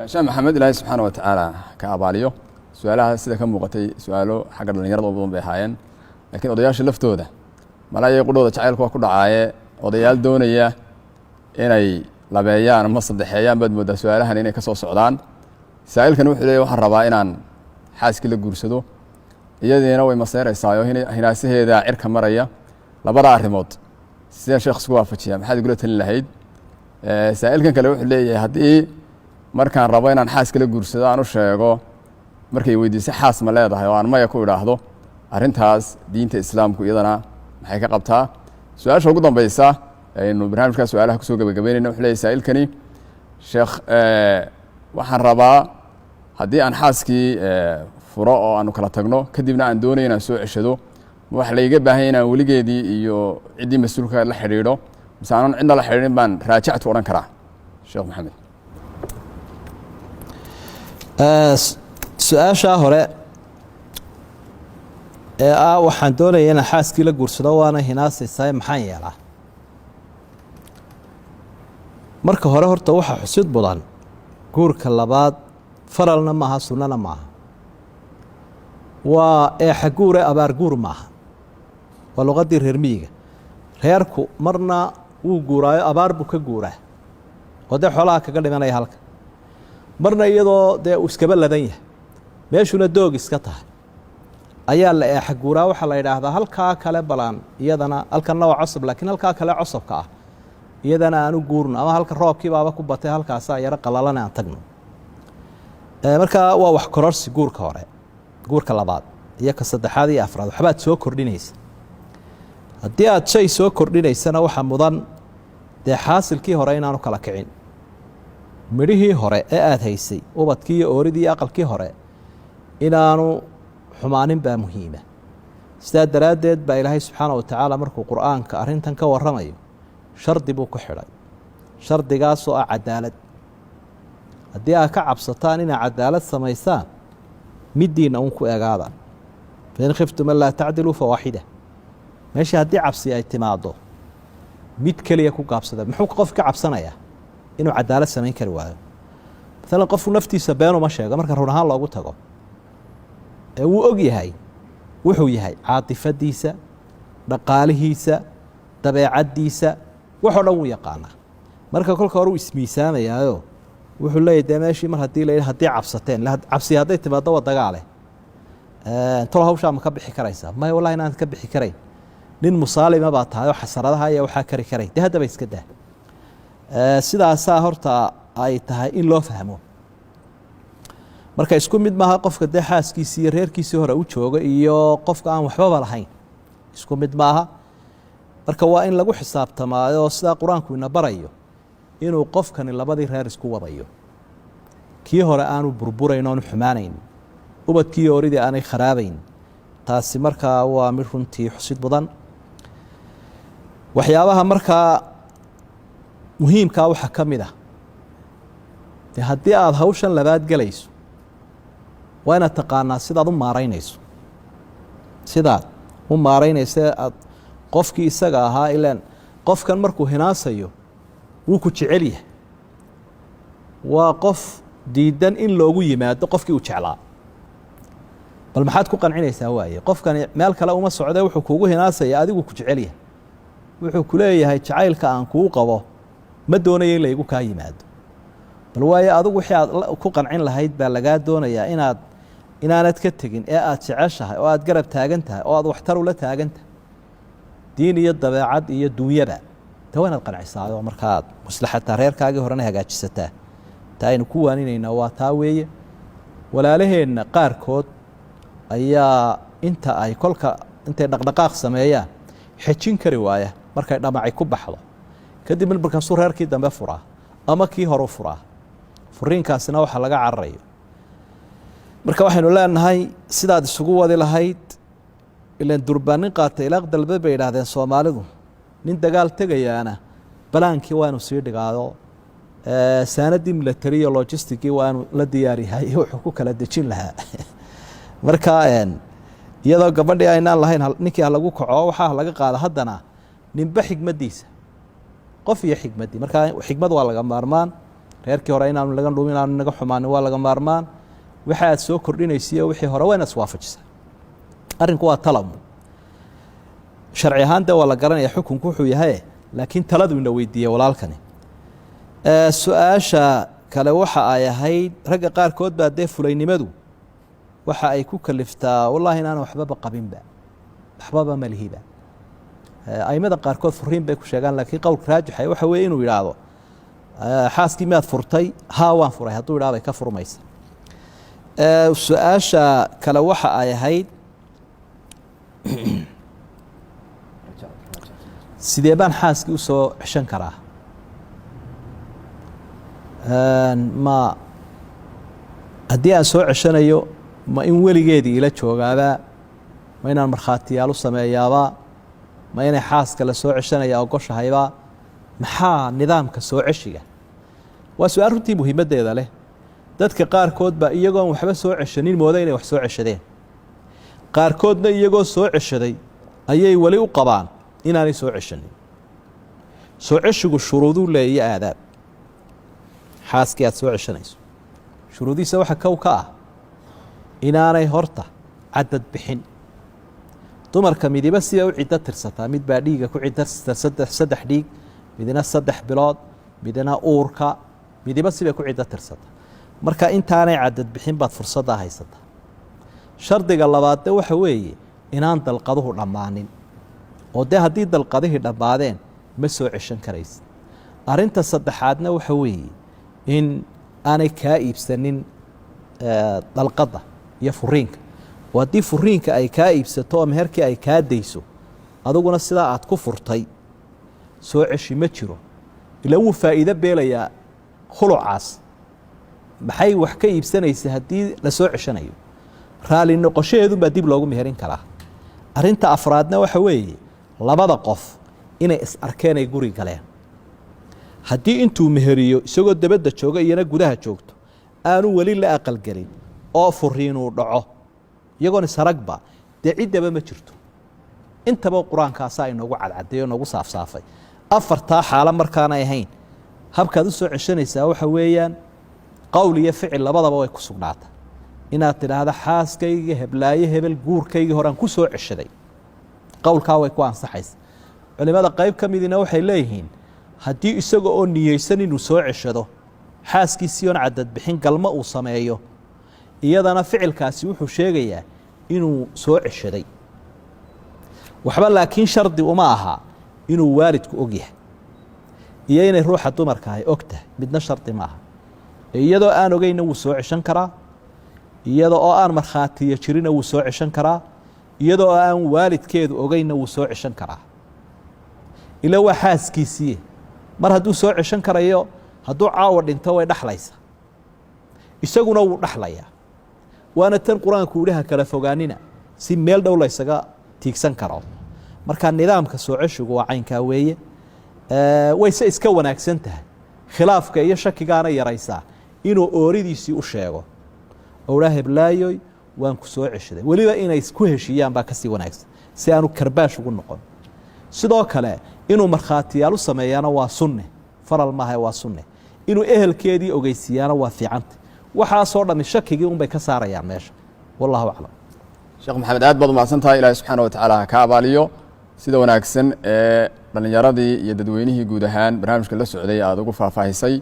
شيخ محمد الله سبحانه وتعالى كأباليو سؤالها سيدا كم وقتي سؤاله حق الدنيا ضبطون بهاين لكن odayaasha laftooda malay qudhooda jacaylku waa ku dhacaaye odayaal doonaya inay labeeyaan ama saddexeeyaan bad moodaa su'aalahan inay ka soo socdaan saa'ilkan wuxuu leeyahay waxaan rabaa inaan xaaski la guursado iyadiina way maseeraysaa oo hinaasaheeda cirka maraya labada arrimood sida sheekh isku waafajiya maxaad ugu talin lahayd saa'ilkan kale wuxuu leeyahay haddii markaan rabo inaan xaaska la guursado aan u sheego markay weydiisay xaas ma leedahay oo aan maya ku idhaahdo arrintaas diinta islaamku iyadana maxay ka qabtaa su'aasha ugu dambaysa aynu barnaamijka su'aalaha ku soo gabagabeynayna wuxuu leeyahay saa'ilkani sheekh waxaan rabaa haddii aan xaaskii furo oo aanu kala tagno kadibna aan doonayo inaan soo ceshado waxa la iga baahan yahay inaan weligeedii iyo ciddii mas-uulka la xidhiidho mise aanan cidna la xidhiidhin baan raajactu odhan karaa sheekh maxamed su-aashaa hore ee waxaan doonaya inaan xaaskii la guursado waana hinaasaysaa maxaan yeelaa marka hore horta waxaa xusid mudan guurka labaad faralna maaha sunnana maaha waa eexa guure abaar guur maaha waa luqaddii reer miyiga reerku marna wuu guuraayo abaar buu ka guuraa oo dee xoolaha kaga dhimanaya halka marna iyadoo dee uu iskaba ladan yahay meeshuna doog iska tahay ayaa la eexa guuraa waxaa la yidhaahdaa halkaa kale balaan iyadana halkanna waa cosab laakiin halkaa kale cosabka ah iyadana aanu guurno ama halka roobkii baaba ku batay halkaasaa yaro qalalana aan tagno markaa waa wax kororsi guurka hore guurka labaad iyo ka saddexaad iyo afraad waxbaad soo kordhinaysa haddii aad shay soo kordhinaysana waxaa mudan dee xaasilkii hore inaanu kala kicin midhihii hore ee aada haysay ubadkii iyo ooridii iyo aqalkii hore inaanu xumaanin baa muhiima sidaa daraaddeed baa ilaahay subxaana wa tacaala markuu qur'aanka arrintan ka warramayo shardi buu ku xidhay shardigaasoo ah cadaalad haddii aad ka cabsataan inaad cadaalad samaysaan middiinna uun ku egaada fain khiftum an laa tacdiluu fawaaxida meeshii haddii cabsi ay timaaddo mid keliya ku gaabsada muxuu qof ka cabsanayaa inuu cadaalad samayn kari waayo maalan qofku naftiisa beenuma sheego marka run ahaan loogu tago ee wuu og yahay wuxuu yahay caatifadiisa dhaqaalihiisa dabeecaddiisa waxoo dhan wuu yaqaanaa marka kolka hore uu ismiisaamayaayo wuxuu leeyahy dee meeshii mar haddii la haddii cabsateen cabsi hadday timaaddo waa dagaale tolo hawshaa ma ka bixi karaysaa maya wallahi inaan ka bixi karayn nin musaalima baa tahay oo xasaradaha iyo waxaa kari karayn dee haddaba iska daa sidaasaa horta ay tahay in loo fahmo marka isku mid maaha qofka dee xaaskiisii iyo reerkiisii hore u jooga iyo qofka aan waxbaba lahayn isku mid maaha marka waa in lagu xisaabtamaayo sidaa qur-aanku ina barayo inuu qofkani labadii reer isku wadayo kii hore aanu burburayn oonu xumaanayn ubadkii ooridii aanay kharaabayn taasi markaa waa mid runtii xusid mudan waxyaabaha markaa muhiimkaa waxaa ka mid ah dee haddii aada hawshan labaad gelayso waa inaad taqaanaa sidaad u maaraynayso sidaad u maaraynaysa aad qofkii isaga ahaa ilaan qofkan markuu hinaasayo wuu ku jecel yahay waa qof diidan in loogu yimaado qofkii uu jeclaa bal maxaad ku qancinaysaa waaye qofkani meel kale uma socdee wuxuu kuugu hinaasaya adigu ku jecel yahay wuxuu ku leeyahay jacaylka aan kuu qabo ma doonayo in laygu kaa yimaado bal waayo adigu wixii aad ku qancin lahayd baa lagaa doonayaa inaanad ka tegin ee aad jeceshahay oo aad garab taagan tahay oo aad waxtar ula taagan tahay diin iyo dabeecad iyo duunyaba ta waa inaad qancisaado markaaad maslaxataa reerkaagii horena hagaajisataa ta aynu ku waaninaynaa waa taa weeye walaalaheenna qaarkood ayaa inta ay kolka intay dhaqdhaqaaq sameeyaan xejin kari waaya markay dhamacay ku baxdo kadib markaasuu reerkii dambe furaa ama kii horu furaa furiinkaasina waxaa laga cararayo marka waxaynu leenahay sidaad isugu wadi lahayd ilaan durbaan nin qaatay ilaaq dalbe bay idhaahdeen soomaalidu nin dagaal tegayaana balaankii waa inu sii dhigaado saanadii milatariya logistigii waa inu la diyaariyahay wuxuu ku kala dejin lahaa marka iyadoo gabadhii aynaan lahayn ninkii ha lagu kaco waxaa laga qaada haddana ninba xigmaddiisa qof iyo xigmaddii markaa xigmad waa laga maarmaan reerkii hore inaanu laga dhumin inaanu naga xumaanin waa laga maarmaan waxa aad soo kordhinaysiiyo wixii hore waa inaad iswaafajisaa arrinku waa talamu sharci ahaan dee waa la garanaya xukunku wuxuu yahay laakiin taladu ina weydiiyey walaalkani su-aasha kale waxa ay ahayd ragga qaarkood baa dee fulaynimadu waxa ay ku kaliftaa wallahi inaan waxbaba qabinba waxbaba malihiba aimada qaarkood furiin bay ku sheegaan laakiin qowlka raajixa waxa weeye inuu yidhaahdo xaaskii miyaad furtay haa waan furay hadduu yidhahdo bay ka furmaysa su-aasha kale waxa ay ahayd sidee baan xaaskii usoo ceshan karaa ma haddii aan soo ceshanayo ma in weligeedii ila joogaabaa ma inaan markhaatiyaal u sameeyaabaa ma inay xaaska la soo ceshanaya ogoshahaybaa maxaa nidaamka soo ceshiga waa su-aal runtii muhiimaddeeda leh dadka qaarkood baa iyagoon waxba soo ceshanin mooda inay wax soo ceshadeen qaarkoodna iyagoo soo ceshaday ayay weli u qabaan inaanay soo ceshanin soo ceshigu shuruuduu leeya aadaab xaaskii aad soo ceshanayso shuruudiisa waxa kow ka ah inaanay horta cadad bixin dumarka midiba siba u ciddo tirsataa mid baa dhiiga ku ciddo saddex dhiig midna 3 bilood midna uurka midiba siba ku ciddo tirsataa marka intaanay cadad bixin baad fursadda haysataa shardiga labaad waxa weeye inaan dalqaduhu dhammaanin oo dee haddii dalqadihii dhammaadeen ma soo ceshan karaysid arrinta saddexaadna waxa weeye in aanay kaa iibsanin dalqadda iyo furiinka oo haddii furiinka ay kaa iibsato oo meherkii ay kaa dayso aduguna sidaa aad ku furtay soo ceshi ma jiro ila wuu faa'iido beelayaa khulucaas maxay wax ka iibsanaysa haddii la soo ceshanayo raali noqoshaheedunbaa dib loogu meherin karaa arrinta afraadna waxa weeye labada qof inay is arkeen ay guri galeen haddii intuu meheriyo isagoo dabadda jooga iyana gudaha joogto aanu weli la aqalgelin oo furiinuu dhaco iyagoon isaragba dee ciddaba ma jirto intaba qur-aankaasaa inoogu cadcaday oo noogu saafsaafay afartaa xaalo markaanay ahayn habkaad u soo ceshanaysaa waxa weeyaan qowl iyo ficil labadaba way ku sugnaata inaad tidhaahda xaaskayga heblaaye hebel guurkaygii horean ku soo ceshaday qowlkaa way ku ansaxaysa culimada qayb ka midina waxay leeyihiin haddii isaga oo niyeysan inuu soo ceshado xaaskiisii oon cadad bixin galmo uu sameeyo iyadana ficilkaasi wuxuu sheegayaa inuu soo ceshaday waxba laakiin shardi uma aha inuu waalidku og yahay iyo inay ruuxa dumarka ay og tahay midna shardi ma aha iyadoo aan ogeyna wuu soo ceshan karaa iyadoo oo aan markhaatiyo jirina wuu soo ceshan karaa iyadoo aan waalidkeedu ogeyna wuu soo ceshan karaa ila waa xaaskiisii mar hadduu soo ceshan karayo hadduu caawa dhinto way dhaxlaysa isaguna wuu dhaxlayaa waana tan qur-aanku idhaha kala fogaanina si meel dhow laysaga tiigsan karo marka nidaamka soo ceshigu waa caynkaa weeye wayse iska wanaagsan tahay khilaafka iyo shakigaana yaraysaa inuu ooridiisii u sheego owdhaa heblaayoy waan ku soo ceshaday weliba inay ku heshiiyaan baa kasii wanaagsan si aanu karbaash ugu noqon sidoo kale inuu markhaatiyaal u sameeyaana waa sunne faral maaha waa sunne inuu ehelkeedii ogeysiiyaana waa fiicanta waxaasoo dhan shakigii unbay ka saarayaan meesha wallahu aclam sheekh maxamed aad baad umahadsan tahay ilaahay subxaana watacaala ha ka abaaliyo sida wanaagsan ee dhallinyaradii iyo dadweynihii guud ahaan barnaamijka la socday aada ugu faahfaahisay